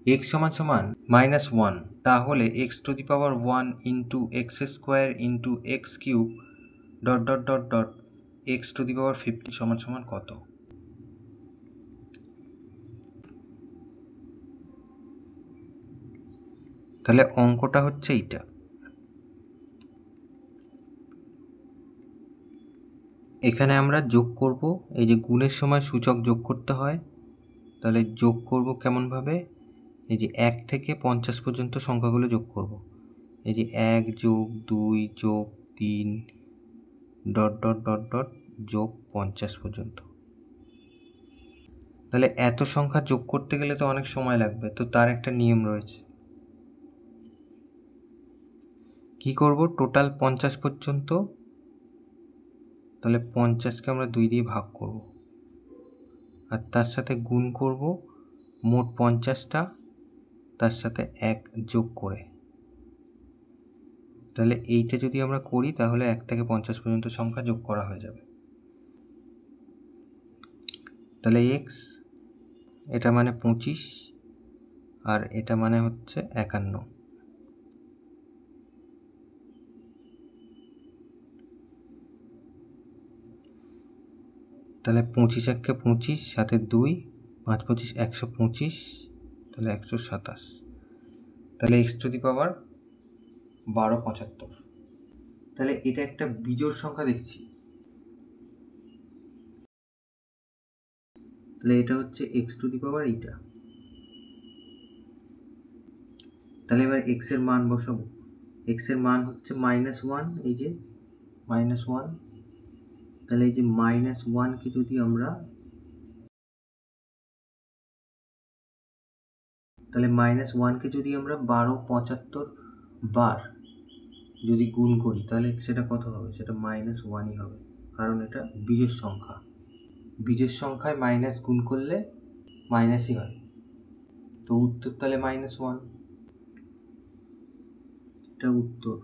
X সমান সমান -1, তাহলে x to the power 1 into x square into x cube dot dot dot dot x to the power 50 সমান সমান কত? তাহলে অঙ্কটা হচ্ছে এইটা। এখানে আমরা যোগ করব, এই যে গুণের সময় সূচক যোগ করতে হয়, তাহলে যোগ করব কেমনভাবে? এই যে 1 থেকে 50 পর্যন্ত সংখ্যাগুলো যোগ করব। এই যে 1 যোগ 2 যোগ 3 ডট ডট ডট ডট যোগ 50 পর্যন্ত। তাহলে এত সংখ্যা যোগ করতে গেলে তো অনেক সময় লাগবে, তো তার একটা নিয়ম রয়েছে। কি করব? টোটাল 50 পর্যন্ত, তাহলে 50কে আমরা 2 দিয়ে ভাগ করব, আর তার সাথে গুণ করব মোট 50টা, তার সাথে 1 যোগ করে। তাহলে এইটা যদি আমরা করি তাহলে 1 থেকে 50 পর্যন্ত সংখ্যা যোগ করা হয়ে যাবে। তাহলে এক্স, এটা মানে 25, আর এটা মানে হচ্ছে 51। তাহলে 25 একে 25, সাথে 2, 5 25 125, তাহলে 127। তাহলে এক্স টু দি পাওয়ার 1275। তাহলে এটা একটা বিজোড় সংখ্যা দেখছি, তাহলে এটা হচ্ছে এক্স টু দি পাওয়ার এইটা। তাহলে এবার এক্স এর মান বসাবো। এক্স এর মান হচ্ছে -1, এই যে -1। তাহলে এই যে -1কে যদি আমরা, তাহলে -1কে যদি আমরা 1275 বার যদি গুণ করি তাহলে সেটা কত হবে? সেটা -1ই হবে, কারণ এটা বিজোড় সংখ্যা। বিজোড় সংখ্যায় মাইনাস গুণ করলে মাইনাসই হয়, তো উত্তর তাহলে -1। এটা উত্তর।